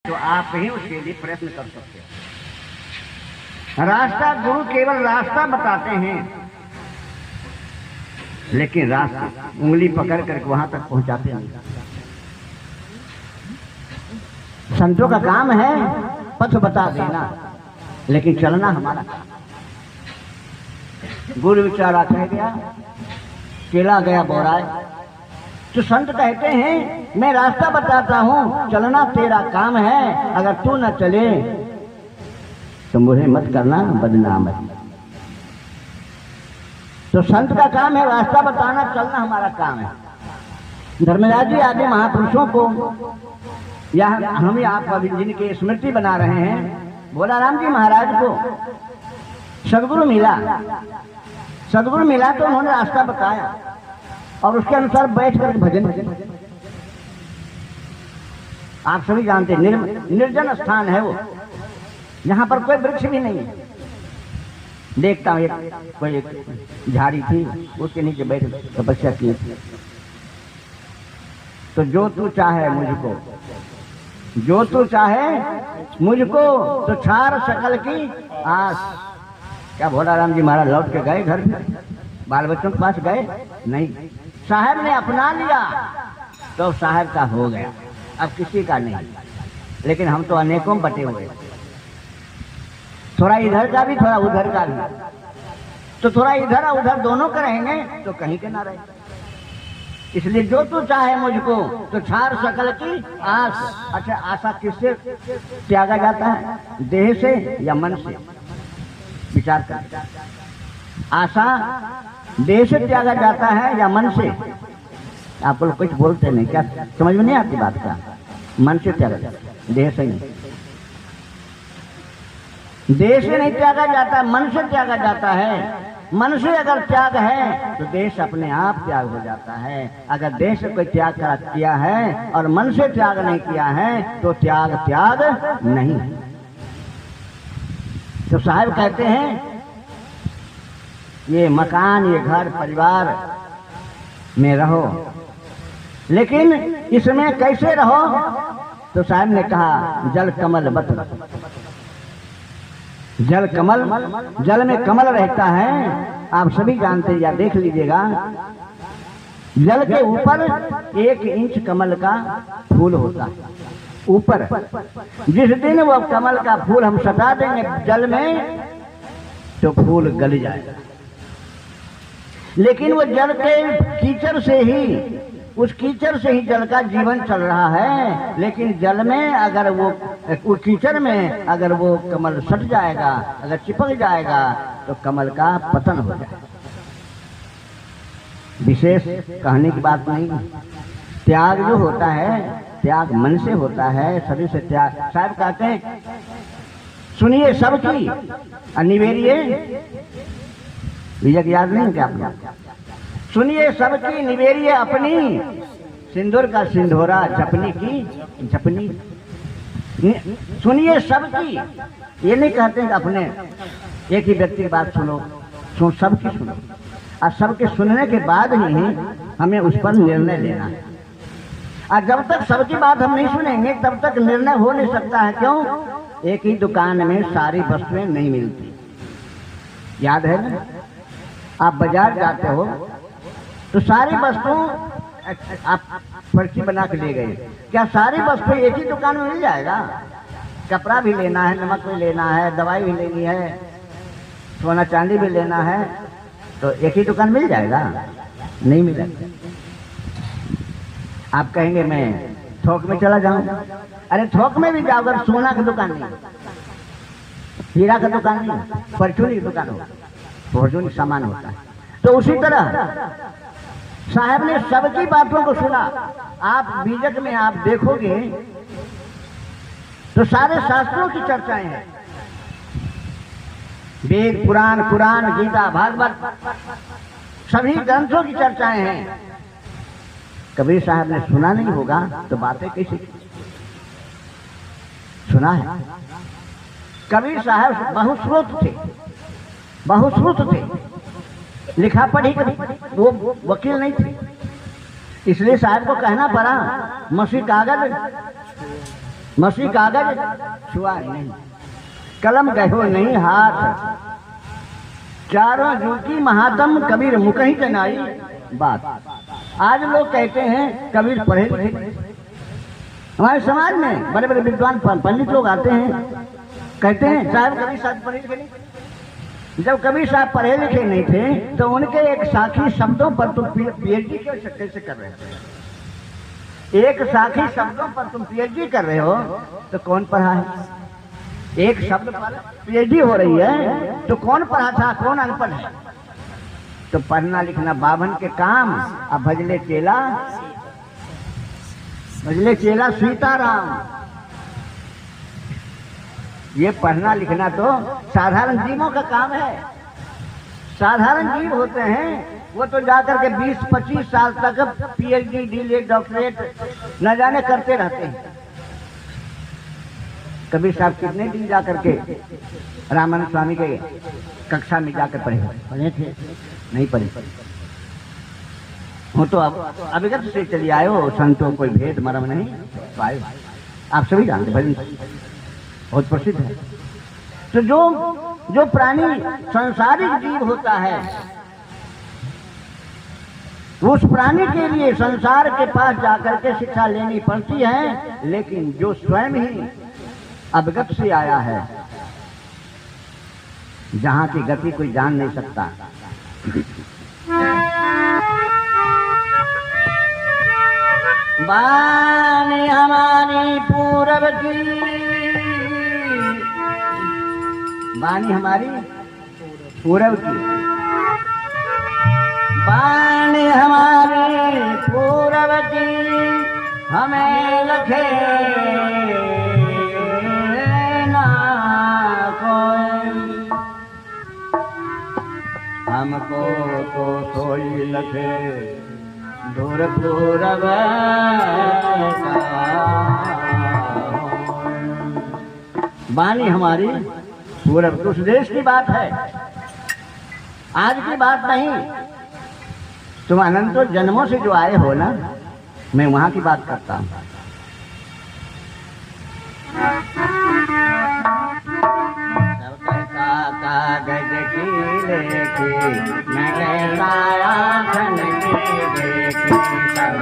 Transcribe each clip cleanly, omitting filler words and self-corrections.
तो आप ही उसके लिए प्रयत्न कर सकते हैं। रास्ता गुरु केवल रास्ता बताते हैं, लेकिन रास्ता उंगली पकड़ करके वहां तक पहुंचाते नहीं। संतों का काम है पथ बता देना, लेकिन चलना हमारा। गुरु विचारा कह गया, केला गया बोराए। तो संत कहते हैं मैं रास्ता बताता हूं, चलना तेरा काम है, अगर तू न चले तो मुझे मत करना बदनाम है। तो संत का काम है रास्ता बताना, चलना हमारा काम है। धर्मराज जी आदि महापुरुषों को या हम आप अभी जिनकी स्मृति बना रहे हैं, भोलाराम जी महाराज को सदगुरु मिला। सदगुरु मिला तो उन्होंने रास्ता बताया और उसके अनुसार बैठ कर भजन। आप सभी जानते हैं निर्जन स्थान है वो, यहाँ पर कोई वृक्ष भी नहीं है। देखता हूँ कोई एक झाड़ी थी, उसके नीचे बैठ तपस्या की। तो जो तू चाहे मुझको, जो तू चाहे मुझको, तो छार सकल की आस। क्या भोलाराम जी महाराज लौट के गए घर में? बाल बच्चों के पास गए नहीं, साहब ने अपना लिया तो साहब का हो गया, अब किसी का नहीं। लेकिन हम तो अनेकों बटे हुए, थोड़ा इधर का भी थोड़ा उधर का भी, तो थोड़ा इधर और उधर दोनों का रहेंगे तो कहीं के ना रहे। इसलिए जो तू चाहे मुझको, तो छार सकल की आस। अच्छा, आशा किससे त्यागा जाता है? देह से या मन से? विचार कर। आशा देह से त्यागा जाता है या मन से? आप लोग कुछ बोलते नहीं, क्या समझ में नहीं आती बात का? मन से त्यागा जाता है, देह से नहीं। देह से नहीं त्यागा जाता, मन से त्यागा जाता है। मन से अगर त्याग है तो देश अपने आप त्याग हो जाता है। अगर देह से कोई त्याग किया है और मन से त्याग नहीं किया है तो त्याग त्याग नहीं है। तो साहब कहते हैं ये मकान, ये घर परिवार में रहो, लेकिन इसमें कैसे रहो? तो साहब ने कहा जल कमल बत। जल कमल, जल में कमल रहता है, आप सभी जानते हैं या देख लीजिएगा। जल के ऊपर 1 इंच कमल का फूल होता है ऊपर। जिस दिन वो कमल का फूल हम सटा देंगे जल में तो फूल गल जाएगा। लेकिन वो जल के कीचड़ से ही, उस कीचड़ से ही जल का जीवन चल रहा है। लेकिन जल में अगर वो कीचड़ में अगर वो कमल सट जाएगा, अगर चिपक जाएगा तो कमल का पतन हो जाएगा। विशेष कहने की बात नहीं। त्याग जो होता है, त्याग मन से होता है, शरीर से त्याग। साहब कहते हैं सुनिए सबकी अनिवेरिये, विजय याद नहीं क्या आपने? सुनिए सबकी निवेरिये अपनी, सिंदूर का सिंधोरा जपनी की जपनी। सुनिए सबकी, ये नहीं कहते हैं अपने एक ही व्यक्ति की बात सुनो, सबकी सुनो। और सबके सुनने के बाद ही हमें उस पर निर्णय लेना है। और जब तक सबकी बात हम नहीं सुनेंगे तब तक निर्णय हो नहीं सकता है। क्यों? एक ही दुकान में सारी वस्तुएं नहीं मिलती। याद है ना? आप बाजार जाते हो तो सारी वस्तुओं आप पर्ची बना के ले गए, क्या सारी वस्तुएं एक ही दुकान में मिल जाएगा? कपड़ा भी लेना है, नमक भी लेना है, दवाई भी लेनी है, सोना चांदी भी लेना है, तो एक ही दुकान मिल जाएगा? नहीं मिलेगा। आप कहेंगे मैं थोक में चला जाऊं। अरे थोक में भी जाओ, अगर सोना की दुकान नहीं, हीरा का दुकान नहीं, परचूनी की दुकान हो, परचूनी सामान होता है। तो उसी तरह साहब ने सबकी बातों को सुना। आप बीजक में आप देखोगे तो सारे शास्त्रों की चर्चाएं हैं, वेद पुराण, कुरान, गीता, भागवत, सभी ग्रंथों की चर्चाएं हैं। कबीर साहब ने सुना नहीं होगा तो बातें कैसी? सुना है। कबीर साहब बहुश्रुत थे, बहुश्रुत थे, लिखा पढ़ी वो वकील नहीं थे। इसलिए साहब को कहना पड़ा मसी कागज मसी कागज छुआ नहीं, कलम गहो नहीं हाथ, चारों झूठी महात्म कबीर मुख ही जनाई बात। आज लोग कहते हैं कबीर पढ़े लिखे, हमारे समाज में बड़े बड़े विद्वान पंडित लोग आते हैं, कहते हैं साहब कबीर साहब पढ़े लिखे नहीं। जब कबीर साहब पढ़े लिखे नहीं थे तो उनके एक साखी शब्दों पर तुम पीएचडी कैसे कर रहे हो? एक साखी शब्दों पर तुम पीएचडी कर रहे हो तो कौन पढ़ा है? एक शब्द पर पीएचडी हो रही है तो कौन पढ़ा था, कौन अनपढ़ है? तो पढ़ना लिखना बाभन के काम, अब भजले चेला सीताराम। ये पढ़ना लिखना तो साधारण जीवों का काम है। साधारण जीव होते हैं वो तो जाकर के 20-25 साल तक पीएचडी, डीएलएड, डॉक्टरेट न जाने करते रहते हैं। कबीर साहब कितने दिन जाकर के रामानंद स्वामी के कक्षा में जाकर पढ़े थे? नहीं पढ़े। वो तो अब अभिगत से चली आए हो, संतों कोई भेद मरम नहीं तो आए। आप सभी जानते भजन बहुत प्रसिद्ध है। तो जो प्राणी संसारिक जीव होता है उस प्राणी के लिए संसार के पास जाकर के शिक्षा लेनी पड़ती है, लेकिन जो स्वयं ही अवगत से आया है, जहां की गति कोई जान नहीं सकता। बानी हमारी पूरब की, बानी हमारी पूरब की, बानी हमारी पूरब की, हमें लखे ना कोई, हमको तो सोई लखे दूर पूरब बानी हमारी पूरब। उस देश की बात है, आज की बात नहीं। तुम अनंतों जन्मों से जो आए हो ना, मैं वहां की बात करता हूं। कागज की लेखी मैं कैसा आखन की देखी, सब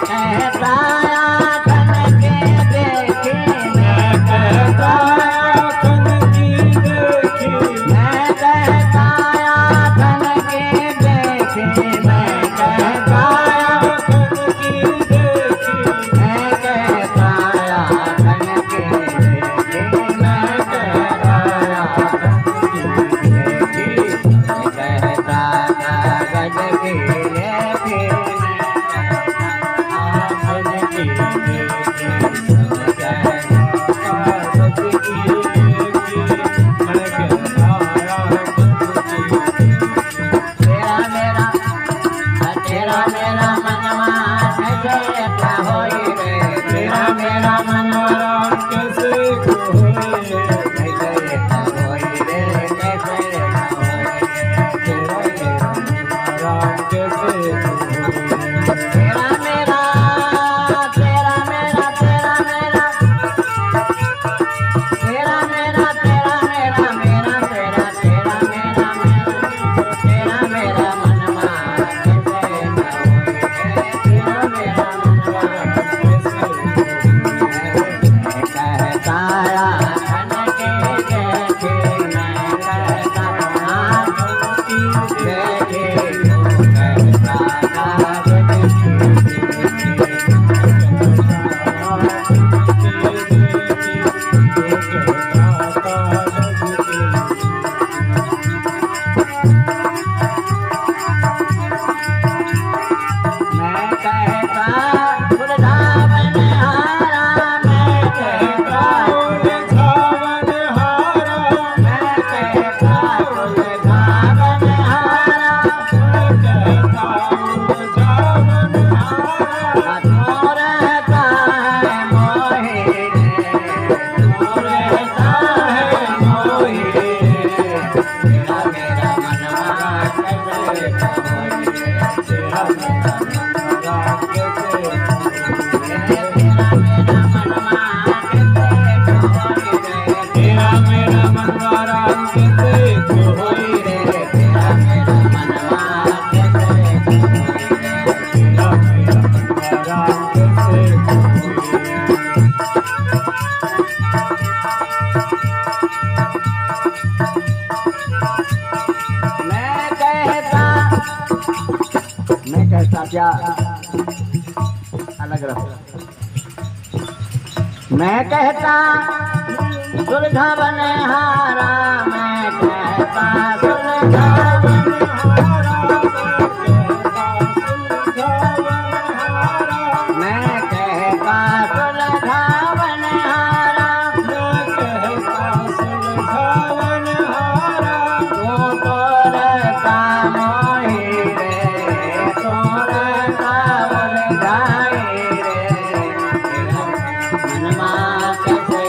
कहता मैं कहता क्या अलग रहो। मैं कहता सुलझावन हारा, मैं कहता सुलझावन हारा, मैं कहता सुलझावन हारा, मैं कहता सुलझावन हारा। तू तो रहता मोही रे, तू रहता उलझाई रे, मनमा कैसे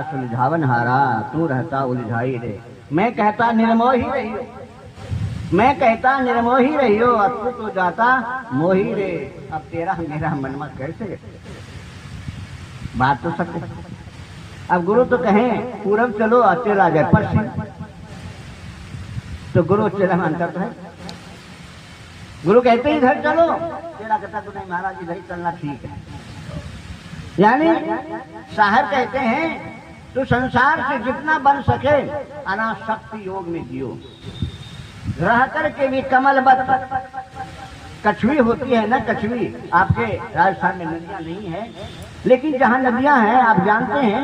सुलझावन हारा, तू रहता उलझाई रे। मैं कहता निर्मोही रहियो, मैं कहता निर्मोही रहियो, अब तू तो जाता मोही रे। अब तेरा मेरा मनमा कैसे बात तो सकते। अब गुरु तो कहें पूरब चलो और चला जाए पश्चिम, तो गुरु चेला में अंतर तो है। गुरु कहते ही इधर चलो, चेला कहता तो नहीं महाराज इधर ही चलना ठीक है। यानी साहब कहते हैं तो संसार से जितना बन सके अनासक्ति योग में जियो, रह करके भी कमलबत। कछुई होती है ना, कछुई आपके राजस्थान में नदियां नहीं है, लेकिन जहाँ नदियां हैं आप जानते हैं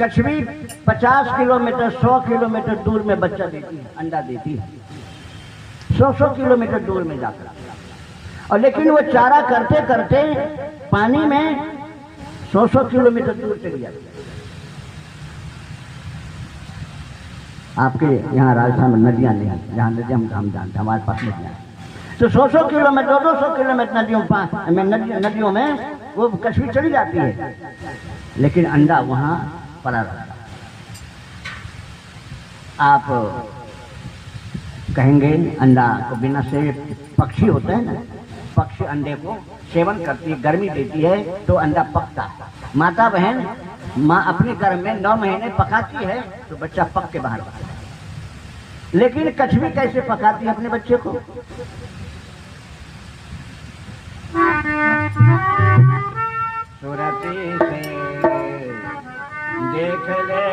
कछुई 50 किलोमीटर 100 किलोमीटर दूर में बच्चा देती है, अंडा देती है 100 किलोमीटर दूर में जाकर। और लेकिन वो चारा करते करते पानी में 100 किलोमीटर दूर चली जाती है। आपके यहाँ राजस्थान में नदियाँ नहीं हैं, जहाँ नदियाँ हम जानते हमारे पास नदियाँ हैं, तो 100 किलोमीटर 200 किलोमीटर नदियों में वो कछुई चली जाती है, लेकिन अंडा वहाँ पड़ा रहता है। आप कहेंगे अंडा को बिना से पक्षी होते हैं ना, पक्षी अंडे को सेवन करती है, गर्मी देती है तो अंडा पकता है। माता बहन माँ अपने गर्भ में 9 महीने पकाती है तो बच्चा पक के बाहर आता है। लेकिन कछुई कैसे पकाती है अपने बच्चे को? सुरती से देख ले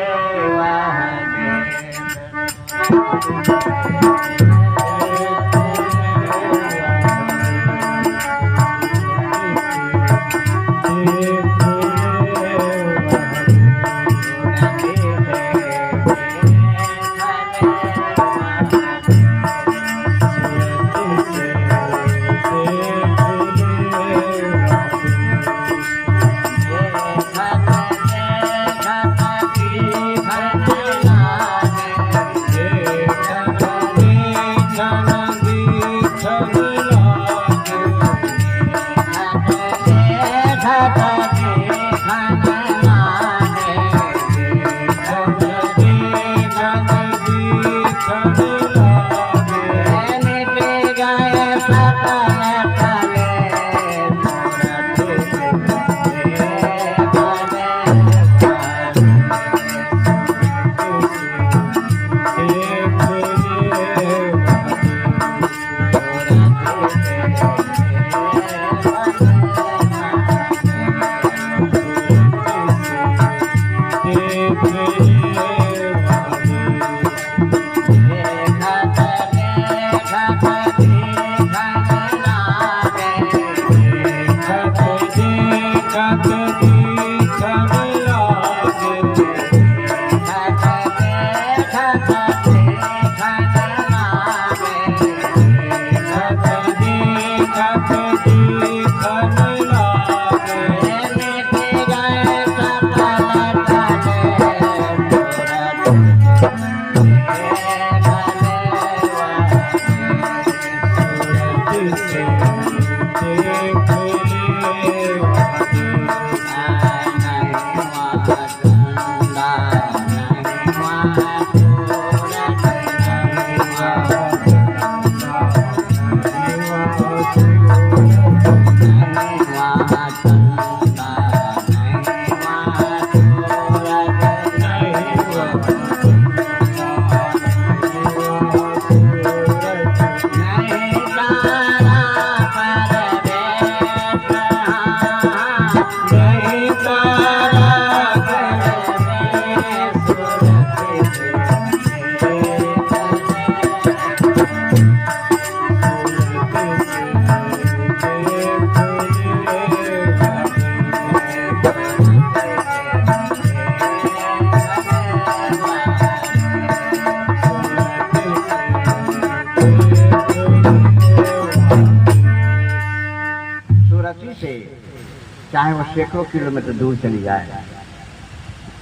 चाहे वो सैकड़ों किलोमीटर दूर चली जाए,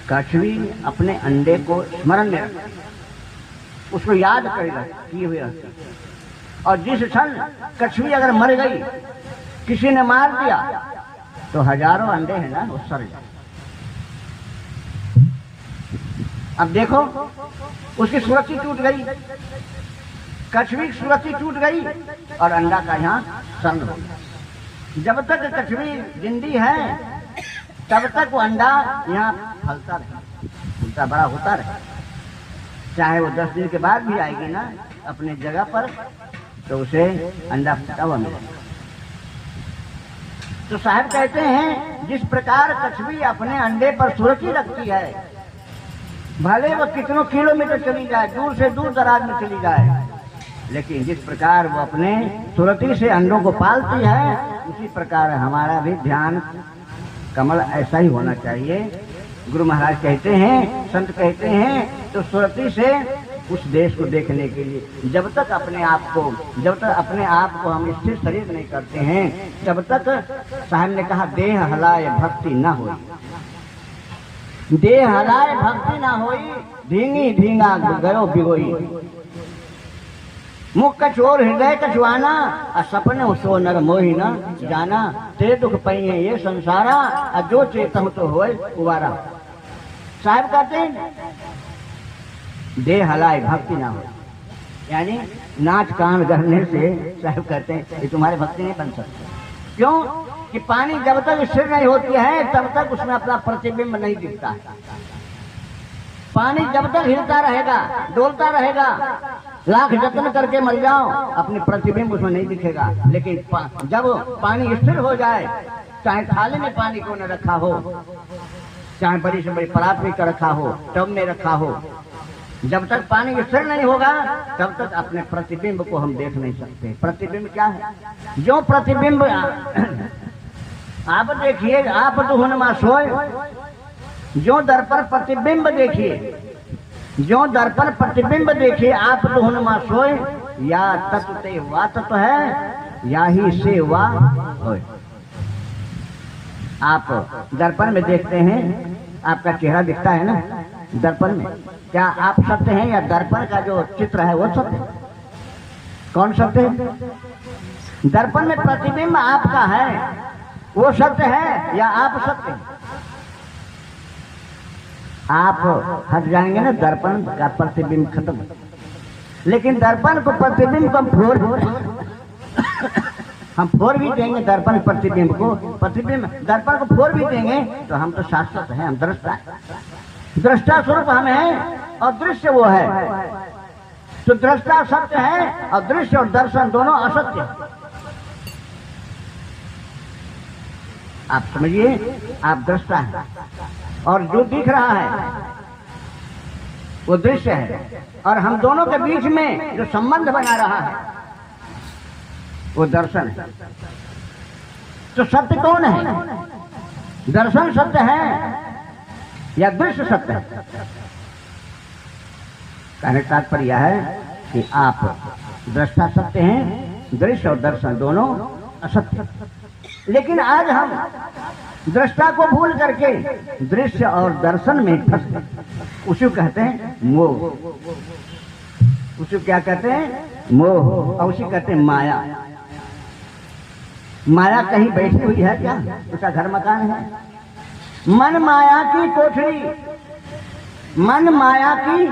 कछुई अपने अंडे को स्मरण में रखे, उसको याद करेगा किए हुए रहते। और जिस क्षण कछुई अगर मर गई, किसी ने मार दिया, तो हजारों अंडे हैं ना वो सड़ जाए। अब देखो उसकी सुरक्षित टूट गई, कछुई की सुरक्षित टूट गई और अंडा का यहाँ सर्ण हो गया। जब तक कछुई जिंदी है तब तक वो अंडा यहाँ फलता रहे, फूलता बड़ा होता रहे। चाहे वो 10 दिन के बाद भी आएगी ना अपने जगह पर, तो उसे अंडा फूटा हुआ मिलेगा। तो साहब कहते हैं जिस प्रकार कछुई अपने अंडे पर सुरक्षित रखती है, भले वो कितनों किलोमीटर चली जाए, दूर से दूर दराज में चली जाए, लेकिन जिस प्रकार वो अपने सुरक्षित से अंडों को पालती है, उसी प्रकार हमारा भी ध्यान कमल ऐसा ही होना चाहिए। गुरु महाराज कहते हैं, संत कहते हैं, तो सुरक्षित से उस देश को देखने के लिए जब तक अपने आप को हम स्थिर शरीर नहीं करते हैं, तब तक साहब ने कहा देह हलाए भक्ति न होई, देह हलाए भक्ति न होई, धींगी धींगा गयो बिगोई, मुख कछोर हृदय कछुआना, और सपने सो नर मोहि न जाना, ते दुख पइए ये संसारा, और जो चेतन तो होए उबारा। साहब कहते हैं देह हलाए भक्ति ना हो, यानी नाच कान करने से साहब कहते हैं ये तुम्हारे भक्ति नहीं बन सकते। क्यों कि पानी जब तक स्थिर नहीं होती है तब तक उसमें अपना प्रतिबिंब नहीं दिखता है। पानी जब तक हिलता रहेगा, डोलता रहेगा, लाख जतन करके मर जाओ, अपने प्रतिबिंब उसमें नहीं दिखेगा। लेकिन जब पानी स्थिर हो जाए, चाहे थाली में पानी को न रखा हो, चाहे बड़ी से बड़ी परात में रखा हो, टब में रखा हो, जब तक पानी स्थिर नहीं होगा तब तक अपने प्रतिबिंब को हम देख नहीं सकते। प्रतिबिंब क्या है? जो प्रतिबिंब आप देखिए, आप तो हुनमा सोए, जो दर्पण प्रतिबिंब देखिए, जो दर्पण प्रतिबिंब देखिए, आप तो हुनमा सोए, या तत्व वा तत्व है, या ही से वा होए। आप दर्पण में देखते हैं, आपका चेहरा दिखता है ना दर्पण में, क्या आप सत्य हैं या दर्पण का जो चित्र है वो सत्य है? कौन सत्य है? दर्पण में प्रतिबिंब आपका है वो सत्य है या आप सत्य हैं? आप हट जाएंगे ना, दर्पण का प्रतिबिंब खत्म। लेकिन दर्पण को प्रतिबिंब को हम फोड़ भी देंगे, दर्पण प्रतिबिंब को, प्रतिबिंब दर्पण को फोड़ भी देंगे तो हम तो शाश्वत हैं, हम दृष्टा है, दृष्टा स्वरूप हम हैं और दृश्य वो है। तो दृष्टा सत्य है और दृश्य और दर्शन दोनों असत्य है। आप समझिए, आप दृष्टा है और जो दिख रहा है वो दृश्य है, और हम दोनों के बीच में जो संबंध बना रहा है वो दर्शन है। तो सत्य कौन है? दर्शन सत्य है या दृश्य सत्य है? कहने का तात्पर्य यह है कि आप दृष्टा सत्य हैं, दृश्य और दर्शन दोनों असत्य। लेकिन आज हम दृष्टा को भूल करके दृश्य और दर्शन में फंस गए। उसे कहते हैं मोह, उसे क्या कहते हैं? मोह, और उसे कहते हैं माया। माया कहीं बैठी हुई है क्या? उसका घर मकान है? मन माया की कोठरी, मन माया की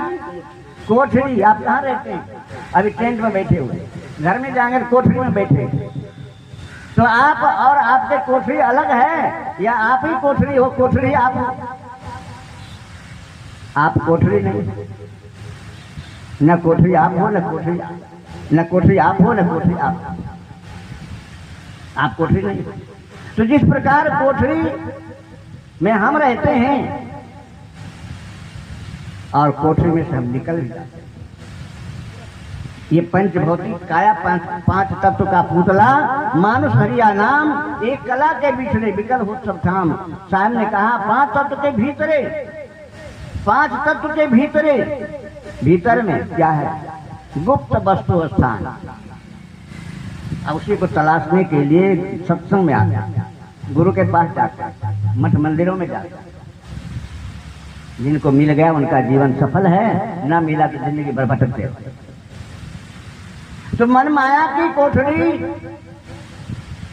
कोठरी। आप कहाँ रहते हैं? अभी टेंट में बैठे हुए, घर में जाएंगे कोठरी में बैठे। तो तो आप और आपके कोठरी अलग है या आप ही कोठरी हो? कोठरी आप हो, आप कोठरी नहीं। न कोठरी आप हो, न कोठरी आप हो, न कोठरी आप कोठरी नहीं। तो जिस प्रकार कोठरी में हम रहते हैं और कोठरी में से हम निकल भी जाते हैं। ये पंचभौतिक काया पांच तत्व का पुतला मानुष हरिया नाम, एक कला के बिछड़े विकल हो सब ठाम। साहब ने कहा पांच तत्व के भीतरे, पांच तत्व के भीतरे, भीतर में क्या है? गुप्त वस्तु स्थान। अब उसी को तलाशने के लिए सत्संग में आते हैं, गुरु के पास जाते हैं, मठ मंदिरों में जाते हैं। जिनको मिल गया उनका जीवन सफल है, ना मिला तो जिंदगी भर भटकते। तो मन माया की कोठरी,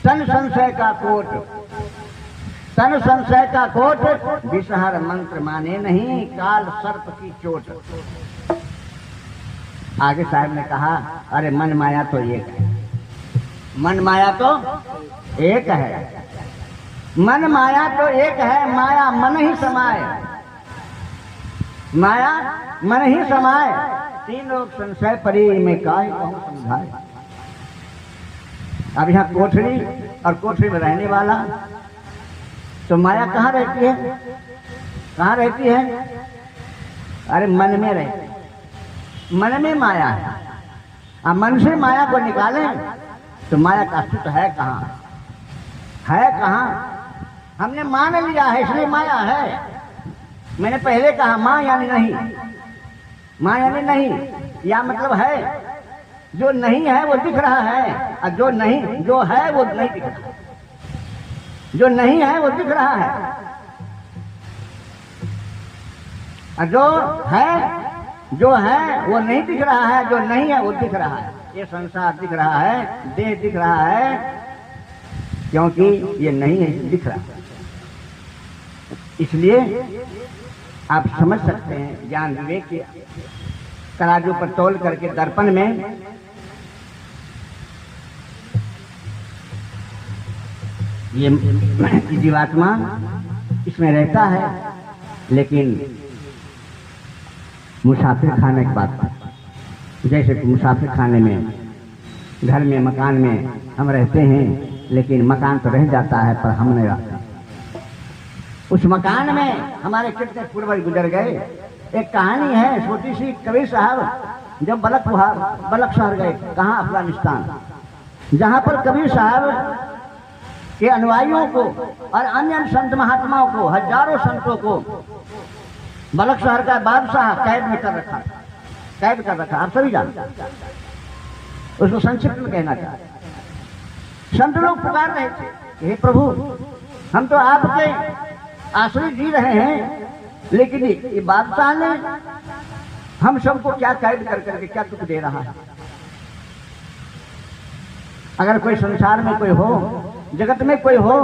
तन संशय का कोट, तन संशय का कोट, विषहर मंत्र माने नहीं, काल सर्प की चोट। आगे साहब ने कहा अरे मन माया तो एक है, मन माया तो एक है, मन माया तो एक है, माया मन ही समाए, माया मन ही समाए, तीन लोग संशय परी में काय कहूं समझाए। अब यहाँ कोठरी और कोठरी में रहने वाला, तो माया कहाँ रहती है? कहाँ रहती है? अरे मन में रहती है, मन में माया है। अब मन से माया को निकालें तो माया का अस्तित्व है कहाँ? है कहाँ? हमने मान लिया है इसलिए माया है। मैंने पहले कहा मां यानी नहीं, मां यानी नहीं, या मतलब है जो नहीं है वो दिख रहा है, और जो नहीं, जो है वो नहीं दिख रहा, जो नहीं है वो दिख रहा है, और जो है वो नहीं दिख रहा है, जो नहीं है वो दिख रहा है। ये संसार दिख रहा है, देह दिख रहा है, क्योंकि ये नहीं है, दिख रहा है। इसलिए आप समझ सकते हैं ज्ञान विवेक के तराजू पर तोल करके दर्पण में ये जीवात्मा इसमें रहता है, लेकिन मुसाफिर खाने की बात, जैसे कि मुसाफिर खाने में, घर में, मकान में हम रहते हैं, लेकिन मकान तो रह जाता है पर हम नहीं रहते। उस मकान में हमारे कितने पूर्वज गुजर गए। एक कहानी है छोटी सी, कबीर साहब जब बलक शहर गए, कहाँ? अफगानिस्तान, जहाँ पर कबीर साहब के अनुयायियों को और अन्य संत महात्माओं को, हजारों संतों को बलक शहर का बादशाह कैद में कर रखा, कैद कर रखा। आप सभी जानते, उसको संक्षिप्त में कहना चाहते। संत लोग पुकार रहे थे, हे प्रभु हम तो आपके आश्रित जी रहे हैं, लेकिन ये बादशाह ने हम सबको क्या कैद कर करके क्या दुख दे रहा है। अगर कोई संसार में कोई हो, जगत में कोई हो,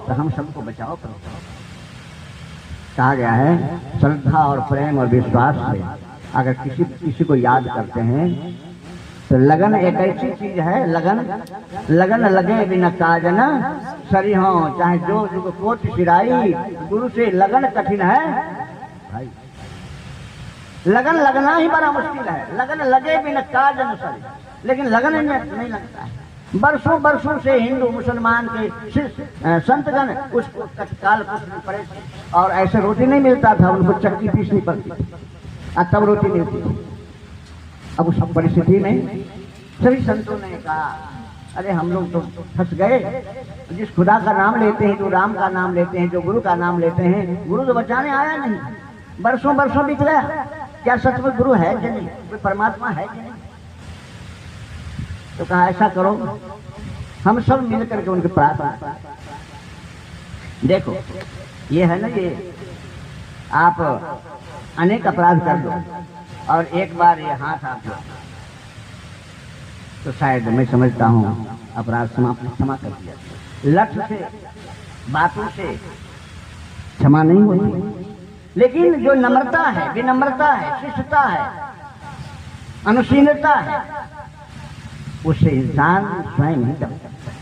तो हम सबको बचाओ करो। कहा गया है श्रद्धा और प्रेम और विश्वास से अगर किसी को याद करते हैं तो लगन एक ऐसी चीज है, लगन लगे बिना काजना सरी हो, चाहे जो कोट सिराई, गुरु से लगन कठिन है भाई। लगन लगना ही बड़ा मुश्किल है, लगन लगे बिना काजन सरी, लेकिन लगन में नहीं लगता है। बरसों बरसों से हिंदू मुसलमान के संतगण उसको तत्काल पड़े, और ऐसे रोटी नहीं मिलता था, उनको चक्की पीसनी पड़ती और तब रोटी मिलती थी। अब उस परिस्थिति में सभी संतों ने कहा अरे हम लोग तो फंस गए, जिस खुदा का नाम लेते हैं, जो राम का नाम लेते हैं, जो गुरु का नाम लेते हैं, गुरु तो बचाने आया नहीं। बरसों बरसों बीत गया, क्या सच में गुरु है कि नहीं, कोई परमात्मा है कि नहीं? तो कहा ऐसा करो हम सब मिल करके उनके प्रार्थना। देखो ये है ना, ये आप अनेक अपराध कर दो और एक बार ये हाथ आप लो, तो शायद मैं समझता हूँ अपराध क्षमा कर दिया। लक्ष्य से, बातों से क्षमा नहीं होती, लेकिन जो नम्रता है, विनम्रता है, शिष्टता है, अनुशीलता है, उससे इंसान स्वयं नहीं कर सकता।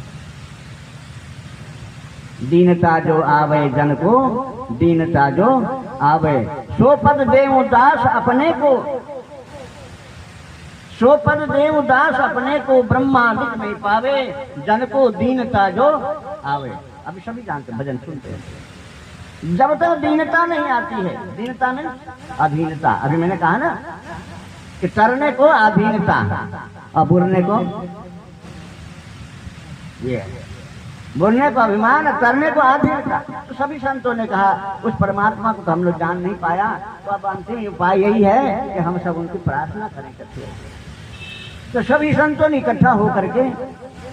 दीनता जो आवे जन को, दीनता जो आवे, सो पद देव दास अपने को, सो पद देव दास अपने को, ब्रह्मादिक नहीं पावे, जन को दीनता जो आवे। अभी सभी जानते भजन सुनते हैं। जब तक दीनता नहीं आती है, दीनता नहीं अधीनता, अभी मैंने कहा ना कि तरने को अधीनता और बुरने को ये, बोलने को अभिमान, करने को अधीनता। तो सभी संतों ने कहा उस परमात्मा को तो हम लोग जान नहीं पाया, तो अब अंतिम उपाय यही है कि हम सब उनकी प्रार्थना करें करते। तो सभी संतों ने इकट्ठा होकर के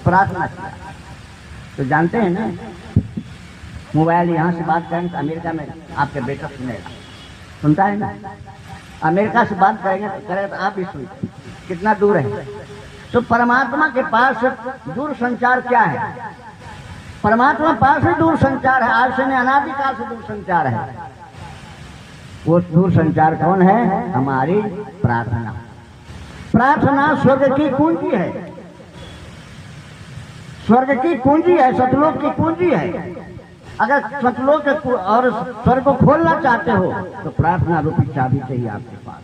प्रार्थना किया। तो जानते हैं ना, मोबाइल यहाँ से बात करेंगे तो अमेरिका में आपके बेटा सुनेगा, सुनता है ना, अमेरिका से बात करेंगे तो आप भी सुनते, कितना दूर है। तो परमात्मा के पास दूर संचार क्या है? परमात्मा पास ही दूर संचार है, आज से नहीं अनादिकाल से दूर संचार है। वो दूर संचार कौन है? हमारी प्रार्थना। प्रार्थना स्वर्ग की कुंजी है, स्वर्ग की कुंजी है, सतलोक की कुंजी है। अगर सतलोक और स्वर्ग को खोलना चाहते हो तो प्रार्थना रूपी चाबी चाहिए आपके पास।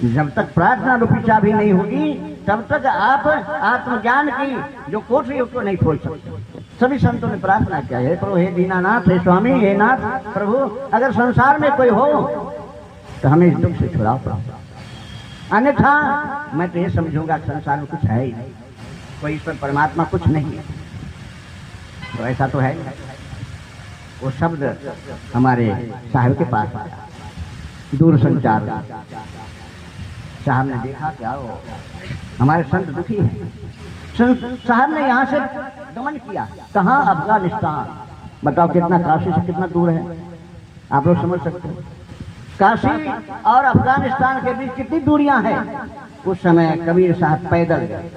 जब तक प्रार्थना रूपी चाबी नहीं होगी तब तक आप आत्मज्ञान की जो कोठरी उसको नहीं खोल सकते। सभी संतों ने प्रार्थना किया है, प्रभु हे दीनानाथ, हे स्वामी, हे नाथ प्रभु, अगर संसार में कोई हो तो हमें इस दुख से छुड़ाओ प्रभु, अन्यथा मैं तो ये समझूंगा कि संसार में कुछ है ही नहीं, कोई ईश्वर परमात्मा कुछ नहीं है। तो ऐसा तो है। वो शब्द हमारे साहब के पास आया, दूर संचार। साहब ने देखा क्या हो हमारे संत दुखी हैं। साहब ने यहाँ से गमन किया, कहाँ? अफगानिस्तान। बताओ कितना काशी से कितना दूर है, आप लोग समझ सकते हो। काशी और अफगानिस्तान के बीच कितनी दूरियां हैं। उस समय कबीर साहब पैदल गए,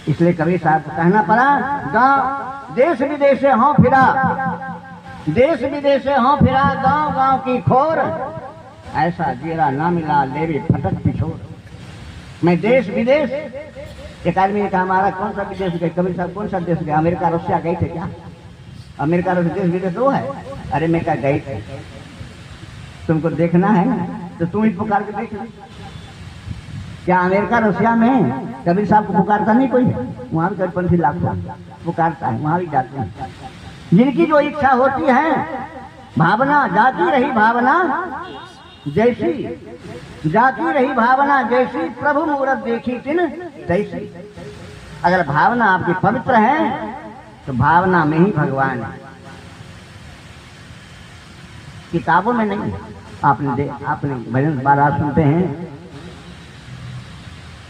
इसलिए कबीर साहब को कहना पड़ा, गांव देश विदेश से हों फिरा, देश विदेश से हों फिरा, गांव गांव की खोर, ऐसा जीरा ना मिला लेवे फटक पिछोर। मैं देश विदेश, एक आदमी ने कहा हमारा कौन सा विदेश गए? कबीर साहब कौन सा देश गए? अमेरिका रशिया गए थे क्या? अमेरिका रशिया देश विदेश वो है? अरे मैं क्या गए थे, तुमको देखना है ना तो तुम ही पुकार के देख। क्या अमेरिका रशिया में कबीर साहब को पुकारता नहीं कोई? वहां भी 50 लाख पुकारता है, वहां भी जाते हैं। जिनकी जो इच्छा होती है, भावना जाती रही, भावना जैसी जाती रही, भावना जैसी, प्रभु मूरत देखी तिन तैसी। अगर भावना आपकी पवित्र है तो भावना में ही भगवान है, किताबों में नहीं। आपने भजन बार सुनते हैं,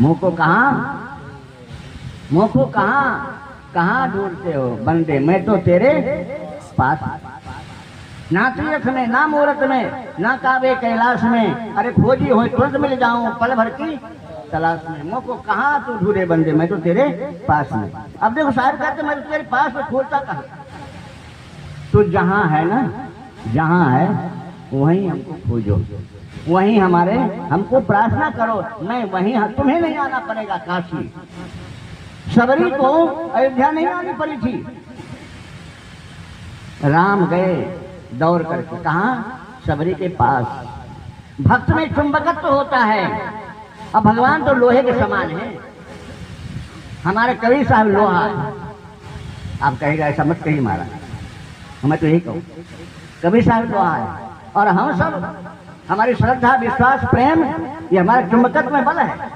मुंह को कहाँ ढूंढते हो बंदे, मैं तो तेरे पास। ना तीर्थ में, ना मूरत में, ना काबे कैलाश में, अरे खोजी हो तुरंत मिल जाऊं पल भर की तलाश में। मुंह को कहाँ तू ढूंढे बंदे, मैं तो तेरे पास में। अब देखो साहब कहते मैं तो तेरे पास में, खोजता कहाँ? तो जहाँ है ना, जहाँ है वहीं हमको खोजो, वहीं हमको प्रार्थना करो। मैं वहीं, तुम्हें नहीं आना पड़ेगा काशी। सबरी को अयोध्या नहीं आनी पड़ी थी, राम गए दौड़ करके, कहाँ? सबरी के पास। भक्त में चुंबकत्व होता है, अब भगवान तो लोहे के समान है, हमारे कवि साहब लोहा है। आप कहेगा ऐसा मत कही महाराज, मैं तो यही कहूँ, कवि साहब लोहा है और हम सब, हमारी श्रद्धा विश्वास प्रेम ये हमारे चुंबकत्व में बल है।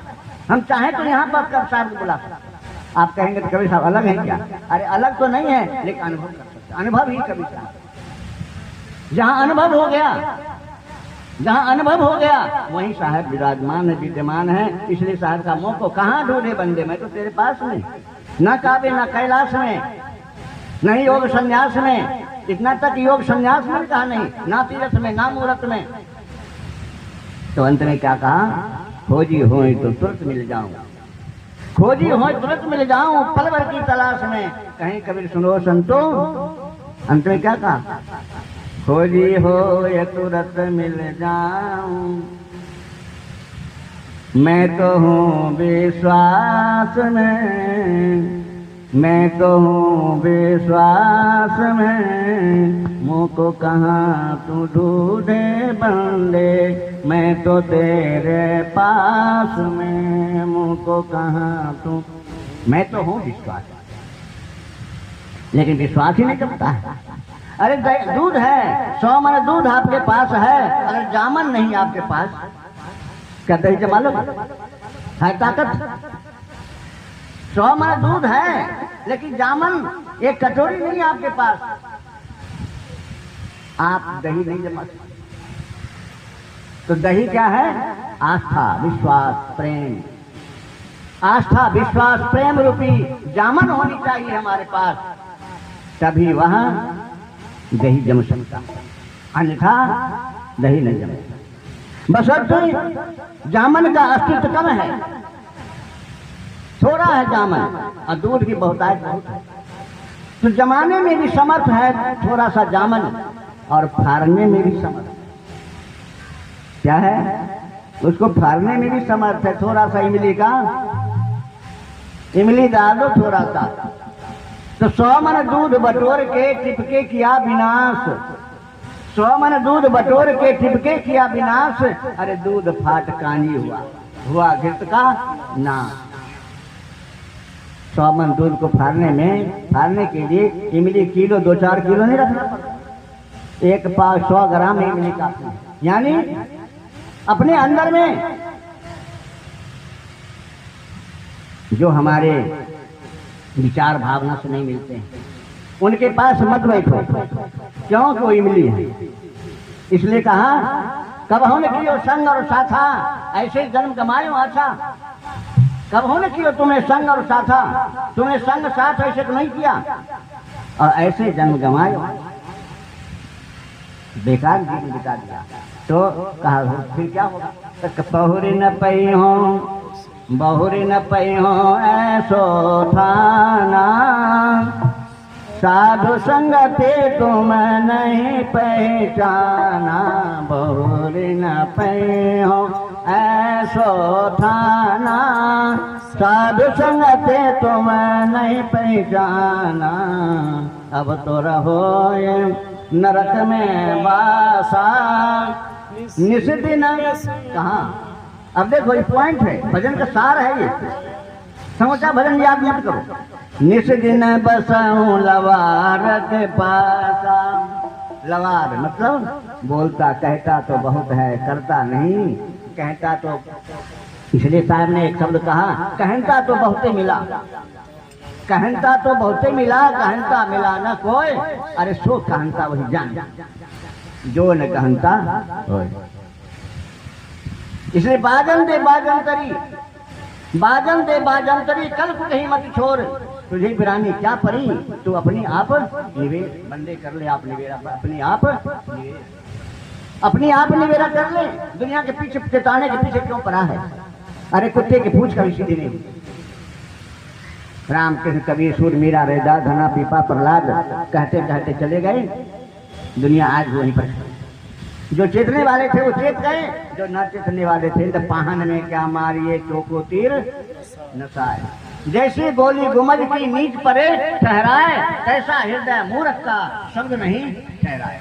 हम चाहें तो यहाँ पर कवि साहब को बुला सकते। आप कहेंगे तो कवि साहब अलग है क्या? अरे अलग तो नहीं है, लेकिन अनुभव कर सकते, अनुभव ही कवि साहब। जहाँ अनुभव हो गया, जहाँ अनुभव हो गया वहीं साहब विराजमान है, विद्यमान है। इसलिए साहब का मुंह को कहाँ ढूंढे बंदे, मैं तो तेरे पास में। न काबे न कैलाश में, नहीं योग संन्यास में, इतना तक योग संन्यास में कहा नहीं, ना तीर्थ में, ना मूरत में। तो अंत में क्या कहा? खोजी हो तो तुरंत मिल जाऊं, खोजी हो तुरंत मिल जाऊं पल भर की तलाश में। कहीं कबीर सुनो संतो, अंत में क्या कहा? खोजी हो ये तुरंत मिल जाऊं, मैं तो हूँ विश्वास में, मैं तो हूँ विश्वास में, मुझको कहाँ तू ढूंढे बंदे, मैं तो तेरे पास में, मुझको कहाँ तू। मैं तो हूँ विश्वास, लेकिन विश्वास ही नहीं करता है। अरे दूध है, 100 मन दूध आपके पास है, अगर जामन नहीं आपके पास, क्या दही मालूम है ताकत? 100 मन दूध है, लेकिन जामन एक कटोरी नहीं आपके पास, आप दही नहीं जमा सकते। तो दही क्या है? आस्था, विश्वास, प्रेम। आस्था, विश्वास, प्रेम रूपी जामन होनी चाहिए हमारे पास, तभी वहां दही जम सकता, अन्यथा दही नहीं जमेगा। बशर्ते जामन का अस्तित्व कम है, थोड़ा है जामन, और दूध की बहुतायत बहुत है, तो जमाने में भी समर्थ है थोड़ा सा जामन, और फाड़ने में भी समर्थ। क्या है? उसको फाड़ने में भी समर्थ है। थोड़ा सा इमली का, इमली डाल दो थोड़ा सा, तो 100 मन दूध बटोर के टिपके किया विनाश, 100 मन दूध बटोर के टिपके किया विनाश, अरे दूध फाट कानी हुआ घृत का नाश। 100 मन दूध को फाड़ने के लिए इमली किलो 2-4 किलो नहीं रखना पड़ता, एक पाव 100 ग्राम इमली काफी है। यानी अपने अंदर में जो हमारे विचार भावना से नहीं मिलते हैं, उनके पास मत बैठो, क्यों? कि वो इमली है। इसलिए कहा, कब होने कियो संग और साथा, ऐसे जन्म गमायो आशा। कब होने कियो तुम्हें संग और साथा, तुम्हें संग साथ ऐसे तो नहीं किया, और ऐसे जन्म गमायो, बेकार जीवन बिता दिया। तो कहा फिर क्या होगा? बहुरी न पई हो, बहुरी न पई हो ऐसो थाना, साधु संगते तुम नहीं पहचाना, बहुरी न पई हो ऐसो थाना, साधु संगते तुम नहीं पहचाना, अब तो रहो नरक में वासा निस्दिन। कहाँ? अब देखो ये पॉइंट है, भजन का सार है ये, समझा? भजन याद मत करो। निस्दिन बसाऊं लवार के पासा, लवार मतलब बोलता कहता तो बहुत है, करता नहीं। कहता तो, इसलिए साहब ने एक शब्द कहा, कहता तो बहुते मिला, कहता तो बहुते मिला, कहता मिला न कोई, अरे सो कहता वही जान, जो न कहता होय। इसलिए बाजन दे बाजंतरी, बाजन दे बाजंतरी, कल को कहीं मत छोड़, तुझे बिरानी क्या परी, तू अपनी आप निवेद बंदे कर ले, आप निवेरा अपनी आप निवेद, अपनी आप निवेरा कर ले। दुनिया के पीछे चटाने के पीछे क्यों पड़ा है? अरे कुत्ते की पूछ कभी सीधी नहीं। रामकृष्ण, कबीर, सूर, मीरा, रैदास, धना, पीपा, प्रहलाद कहते कहते चले गए, दुनिया आज वहीं पर। जो चेतने वाले थे वो चेत गए, जो न चेतने वाले थे तो पाहन में क्या मारिए चौको तीर नसाए। जैसे गोली गुमज की नीच परे ठहराए, कैसा हृदय मूर्ख का शब्द नहीं ठहराए।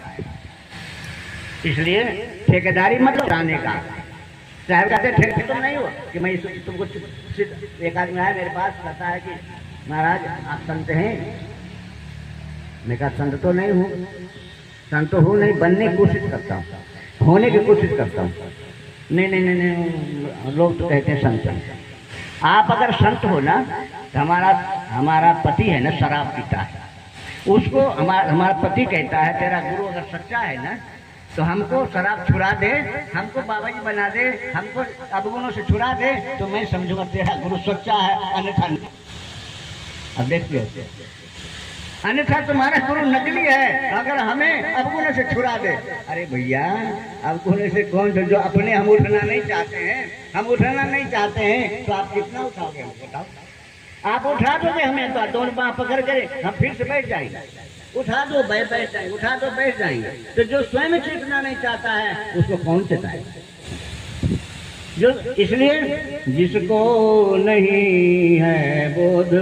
इसलिए ठेकेदारी मतलब जाने का। साहब कहते ठेके तो नहीं हो कि मैं तुमको, एक आदमी आया मेरे पास, कहता है कि महाराज आप संत हैं? मैं कहा संत तो नहीं हूँ, संत हूँ नहीं, बनने की कोशिश करता हूँ, होने की कोशिश करता हूँ। नहीं नहीं नहीं नहीं, लोग तो कहते हैं संत। आप अगर संत हो ना, तो हमारा पति है ना शराब पीता है, उसको हमारा पति कहता है तेरा गुरु अगर सच्चा है ना, तो हमको शराब छुड़ा दे, हमको बाबा जी बना दे, हमको अवगुणों से छुड़ा दे, तो मैं समझूंगा तेरा गुरु सच्चा है, अन्यथा नहीं। अब देखिए, अन्यथा तुम्हारा गुरु नकली है, अगर हमें अवगुणों से छुड़ा दे। अरे भैया, अवगुणों से कौन जो अपने हम उठना नहीं चाहते हैं, हम उठना नहीं चाहते हैं, तो आप कितना उठाओगे? बताओ, आप उठा दोगे हमें तो दोनों बाँह पकड़ कर हम फिर से बैठ जाएंगे, उठा दो बैठ जाएंगे, उठा दो बैठ जाएंगे। तो जो स्वयं चेतना नहीं चाहता है उसको कौन चेताएगा? जो इसलिए जिसको नहीं है बोध,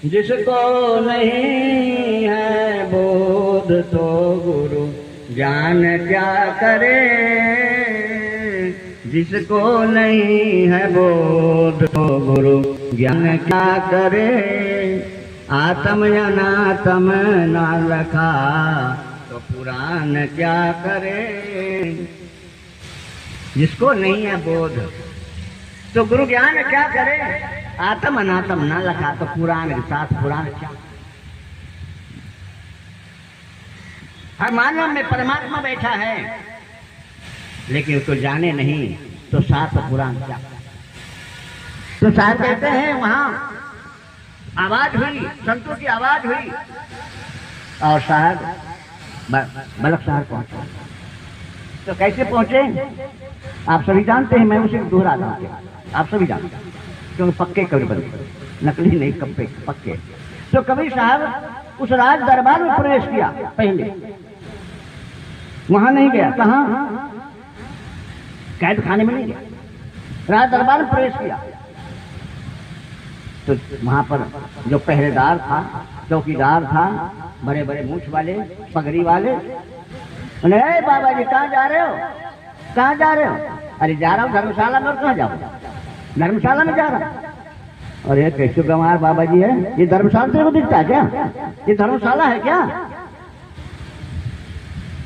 जिसको नहीं है बोध तो गुरु ज्ञान क्या करे। जिसको नहीं है बोध तो गुरु ज्ञान क्या करे। आत्म अनात्म ना लखा तो पुराण क्या करे। जिसको नहीं है बोध तो गुरु ज्ञान क्या करे। आत्म अनात्म ना लखा तो पुराण के साथ पुराण क्या। हर मानव में परमात्मा बैठा है लेकिन उसको जाने नहीं तो साथ पुराण क्या। तो साथ कहते हैं वहां आवाज हुई, संतों की आवाज हुई और साहब बलक शहर पहुंचा। तो कैसे पहुंचे आप सभी जानते हैं, मैं उसे दोहरा रहा हूं, आप सभी जानते हैं क्योंकि पक्के कवि बने, नकली नहीं, कप्पे पक्के। तो कवि साहब उस राज दरबार में प्रवेश किया। पहले वहां नहीं गया, कहां, कैद खाने में नहीं गया, राज दरबार में प्रवेश किया। तो वहां पर जो पहरेदार था, चौकीदार था, बड़े बड़े मूछ वाले, पगड़ी वाले, अरे बाबा जी कहाँ जा रहे हो, कहाँ जा रहे हो। अरे जा रहा हूँ धर्मशाला में। और कहाँ जाओ, धर्मशाला में जा रहा हूँ। अरे कैसे गंवार बाबा जी है, ये धर्मशाला तेरे को दिखता है क्या, ये धर्मशाला है क्या।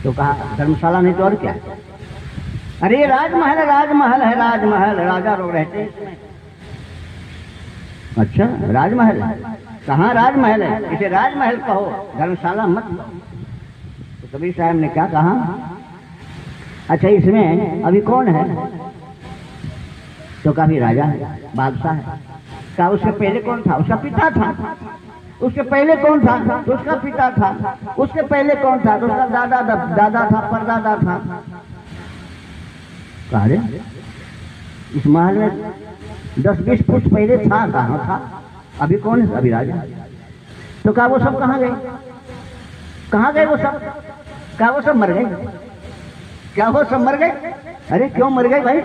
तो कहा धर्मशाला नहीं तो और क्या। अरे ये राजमहल है, राजमहल है, राजमहल, राजा लोग रहते हैं इसमें। अच्छा राजमहल, कहाँ राजमहल है, इसे राजमहल कहो, धर्मशाला मत। तो कबीर साहब ने क्या कहा, अच्छा इसमें अभी कौन है। तो कभी राजा है, बादशाह है। कहा उसके पहले कौन था, उसका पिता था। उसके पहले कौन था, तो उसका पिता था। उसके पहले कौन था, तो उसका दादा था, परदादा था। कहा रे इस महल में 10-20 फुट पहले था, कहाँ था, अभी कौन है, अभी राजा। तो कहा वो सब कहाँ गए, कहाँ गए वो सब। कहा वो सब मर गए। क्या वो सब मर गए। अरे क्यों मर गए भाई,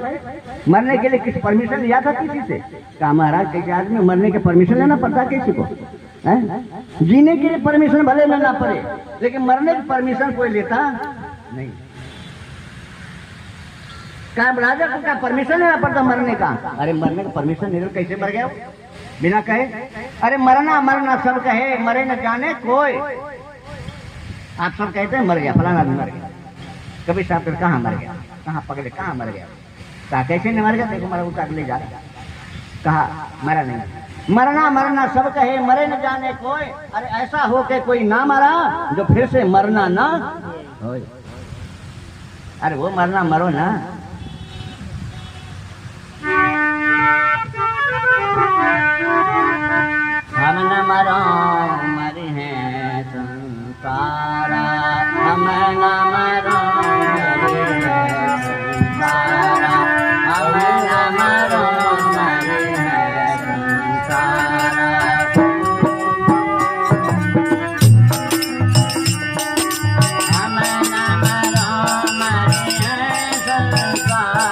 मरने के लिए किस परमिशन लिया था किसी से। कहा महाराज कैसे आदमी मरने के परमिशन लेना पड़ता किसी को है? जीने के लिए परमिशन भले लेना पड़े लेकिन मरने की परमिशन कोई लेता नहीं। क्या राजा को क्या परमिशन लेना पड़ता मरने का। अरे मरने का परमिशन नहीं, कैसे मर गया बिना कहे। अरे मरना मरना सब कहे, मरे न जाने कोई। आप सब कहते हैं मर गया, फलाना आदमी मर गया। कभी साहब फिर कहाँ मर गया, कहाँ पकड़े, कहाँ मर गया। कहा कैसे नहीं मर गया, देखो मरा उठा के ले जा। कहा मरा नहीं, मरना मरना सब कहे, मरे न जाने कोई। अरे ऐसा हो के कोई ना मरा जो फिर से मरना ना हो। अरे वो मरना मरो ना। हम न मरो मरे हैं संसारा, हम न मरो मरे हैं संसारा, हम न मरो मरे हैं संसारा। हम न मरो मरे हैं संसारा,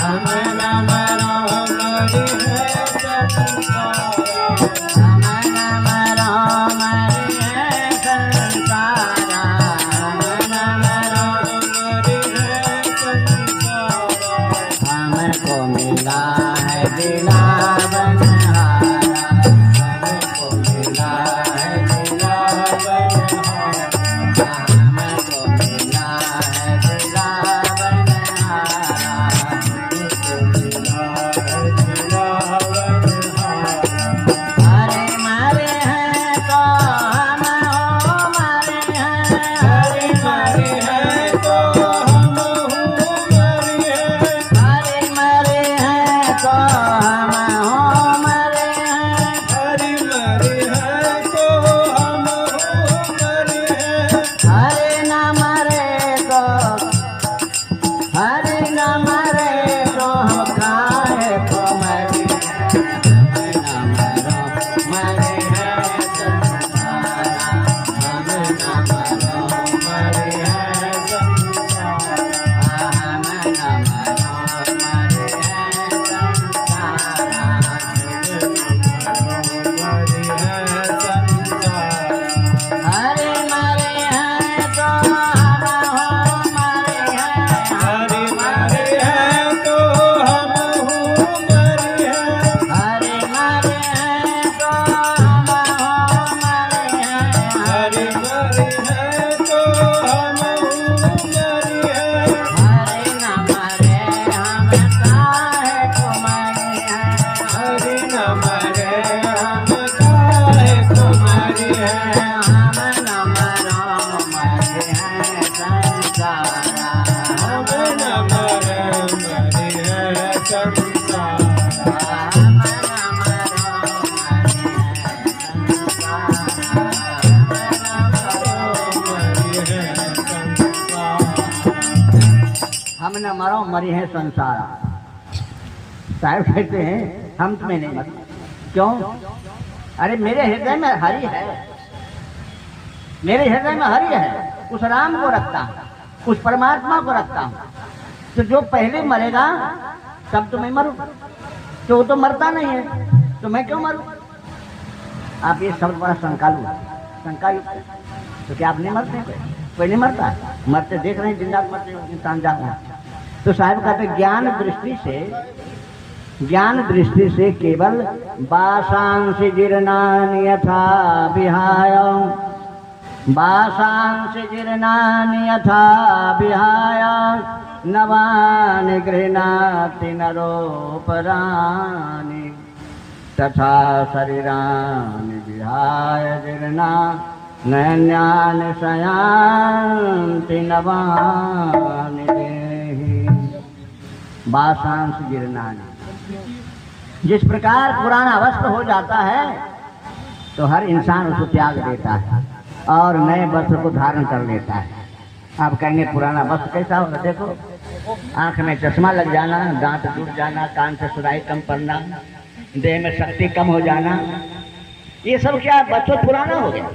हम न मरो मरे हैं संसारा। हरि मरि है तो हम मरि है। हरि न मरे हम काहे को मरे हैं। हरि न मरे हम काहे को मरि है। हम न मरो मरे हैं संसारा। हम न मरे मरि है संसार। हम न मरो मरे हैं संसारा। हम न मरो मरी है संसार। साहब कहते हैं हम तुम्हें नहीं मरते। क्यों? अरे मेरे हृदय में हरि है, मेरे हृदय में हरि है। उस राम को रखता हूँ, उस परमात्मा को रखता हूँ। तो जो पहले मरेगा तब तो मैं मरूं, तो वो तो मरता नहीं है, तो मैं क्यों मरूं? आप ये शब्द बड़ा शंकालु है, शंका युक्त है। तो क्या आप नहीं मरते? कोई नहीं मरता, मरते देख रहे हैं, जिंदा मरते इंसान जा रहा है। तो साहब कहते ज्ञान दृष्टि से केवल बासांसि जीर्णानि यथा विहाय, बासांसि जीर्णानि यथा विहाय, नवानि गृह्णाति नरोपराणि, तथा शरीराणि विहाय जीर्णा नैन्यानि शयान्ति नवानि देहि। बासांसि जीर्णानि, जिस प्रकार पुराना वस्त्र हो जाता है तो हर इंसान उसको त्याग देता है और नए वस्त्र को धारण कर लेता है। आप कहेंगे पुराना वस्त्र कैसा होगा? देखो, आंख में चश्मा लग जाना, दांत टूट जाना, कान से सुराई कम पड़ना, देह में शक्ति कम हो जाना, ये सब क्या वस्त्र पुराना हो गया।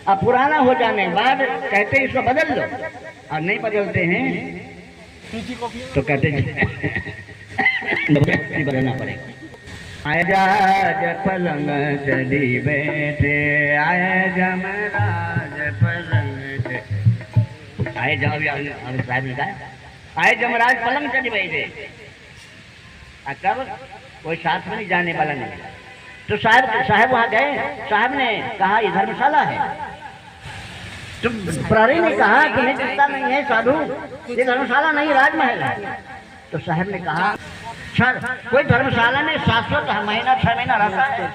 अब पुराना हो जाने के बाद कहते हैं इसको बदल लो, और नहीं बदलते हैं तो कहते बदलना पड़ेगा। आए जहाज पलंग चली बैठे, आए जमराज पलंग चली, आए साहब ने कहा आए जमराज पलंग चली बैठे। कब? कोई साथ में नहीं जाने वाला नहीं। तो साहब वहाँ गए, साहब ने कहा ये धर्मशाला है। तो प्रहरी ने कहा कि नहीं चिंता नहीं है साधु, ये धर्मशाला नहीं राजमहल है। तो साहब ने कहा सर कोई धर्मशाला में शाश्वत महीना 6 महीना रहता है,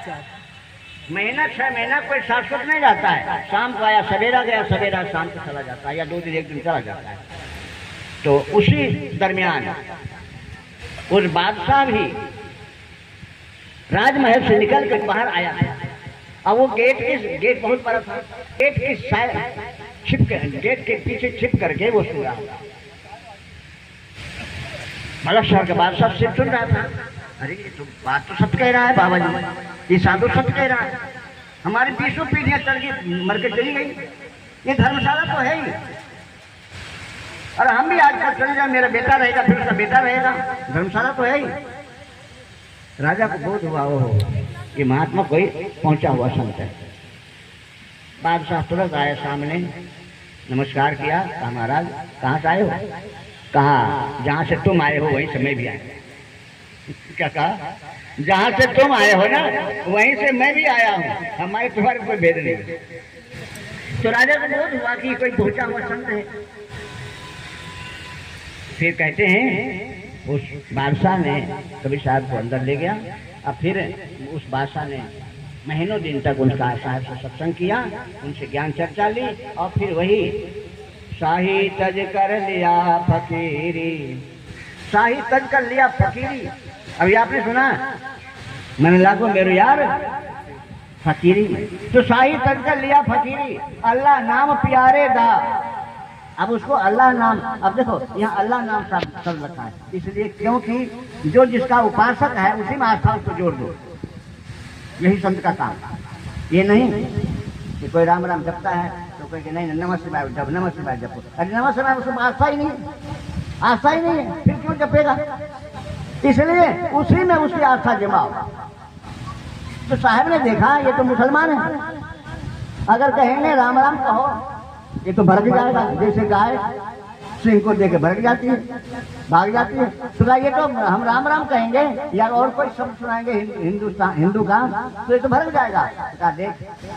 महीना 6 महीना कोई शाश्वत नहीं रहता है। शाम को आया सवेरा गया, सवेरा शाम को चला जाता है, या 2 दिन 1 दिन चला जाता है। तो उसी दरमियान उस बादशाह भी राजमहल से निकल कर बाहर आया था। अब वो गेट बहुत बड़ा था, गेट के पीछे छिप करके वो सुन रहा था। मतलब शहर के बादशाह सिर्फ सुन रहा था। अरे ये तो बात तो सत्य कह रहा है बाबा जी, ये साधु सत्य कह रहा है। हमारी 20 पीढ़ियां चल गई, मर के चली गई, ये धर्मशाला तो है ही। और हम भी आजकल चले जाए, मेरा बेटा रहेगा, फिर उसका बेटा रहेगा, धर्मशाला तो है ही। राजा को बोध हुआ हो कि महात्मा कोई पहुंचा हुआ संत है। बादशाह तुरंत आया सामने, नमस्कार किया, कहा महाराज कहाँ से आए हो? कहा जहाँ से तुम आए हो वहीं से मैं भी आया। क्या कहा? जहाँ से तुम आए हो ना वहीं से मैं भी आया हूँ, हमारे तुम्हारे कोई भेद नहीं। तो राजा को बोध हुआ कि कोई पहुंचा हुआ संत है। फिर कहते हैं उस बादशाह ने कभी साहब को अंदर ले गया, और फिर उस बादशाह ने महीनों दिन तक उनका साहब से सत्संग किया, उनसे ज्ञान चर्चा ली, और फिर वही शाही तज कर लिया फकीरी, शाही तज कर लिया फकीरी। अभी आपने सुना मैंने लागो मेरे यार फकीरी, तो शाही तज कर लिया फकीरी, अल्लाह नाम प्यारे दा। अब उसको अल्लाह नाम, अब देखो यहाँ अल्लाह नाम सब रखा है इसलिए क्योंकि जो जिसका उपासक है उसी में आस्था उसको जोड़ दो, यही संत का काम। ये नहीं कि कोई राम राम जपता है तो कोई कि नहीं नमः शिवाय जप, नमः शिवाय जपो। अरे नमः शिवाय उसमें आस्था ही नहीं, आस्था ही नहीं है, फिर क्यों जपेगा? इसलिए उसी में उसकी आस्था जमाओ। तो साहब ने देखा ये तो मुसलमान है, अगर कहेंगे राम राम कहो ये तो भड़क जाएगा, जैसे गाय सिंह को देके भड़क जाती है, भाग जाती है। तो ये तो हम राम राम कहेंगे या और कोई शब्द सुनाएंगे हिंदू का तो ये तो भड़क जाएगा। कहा देख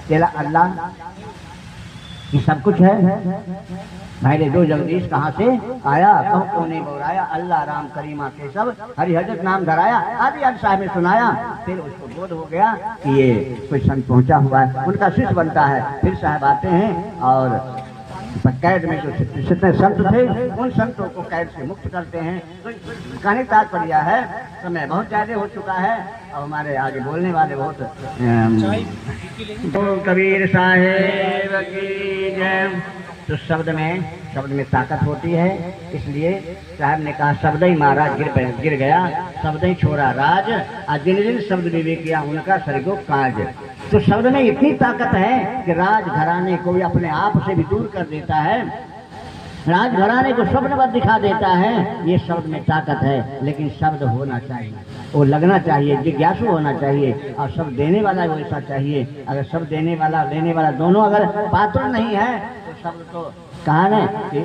तेरा अल्लाह ये सब कुछ है। भाई दो जगदीश कहाँ से आया, कहो कोने बोराया, अल्लाह राम करीमा के सब हरि हजरत नाम धराया, आदि आज साहब ने सुनाया। फिर उसको बोध हो गया कि ये कोई संत पहुंचा हुआ है, उनका शिष्य बनता है। फिर साहब आते हैं और कैद में जो जितने संत थे उन संतों को कैद से मुक्त करते हैं। तो कहने का तात्पर्य है, समय बहुत ज्यादा हो चुका है, अब हमारे आगे बोलने वाले बहुत तो कबीर साहेब की जय। तो शब्द में ताकत होती है, इसलिए साहब ने कहा शब्द ही महाराज गिर गया, शब्द ही छोड़ा राज, और जिन जिन शब्द विवेक किया उनका सरगो काज। तो शब्द में इतनी ताकत है कि राज घराने को भी अपने आप से भी दूर कर देता है, राज घराने को स्वप्नवत दिखा देता है। ये शब्द में ताकत है, लेकिन शब्द होना चाहिए, वो लगना चाहिए, जिज्ञासु होना चाहिए, और शब्द देने वाला वैसा चाहिए। अगर शब्द देने वाला लेने वाला दोनों अगर पात्र नहीं है तो शब्द तो कहा न कि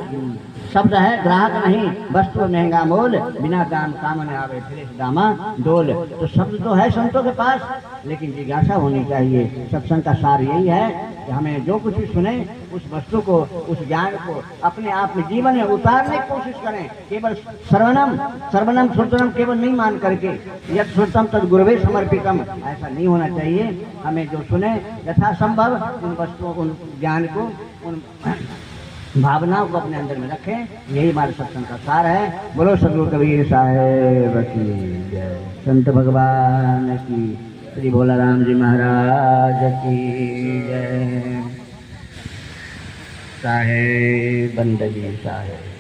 शब्द है ग्राहक नहीं, वस्तु महंगा मोल, बिना दाम काम न आवे फिर दामा डोल। तो शब्द तो है संतों के पास, लेकिन जिज्ञासा होनी चाहिए। सत्संग का सार यही है कि हमें जो कुछ भी सुने उस वस्तु को, उस ज्ञान को अपने आप में जीवन में उतारने की कोशिश करें। केवल सर्वनम श्रुतनम केवल नहीं मान करके यद श्रुतम तद गुरुवे समर्पितम, ऐसा नहीं होना चाहिए। हमें जो सुने यथासंभव उन वस्तुओं, उन ज्ञान को, उन भावनाओं को अपने अंदर में रखें। यही हमारे सत्संग का सार है। बोलो सदगुरु कबीर साहेब की जय, संत भगवान की, श्री भोला राम जी महाराज की जय। साहेब बंदगी साहेब।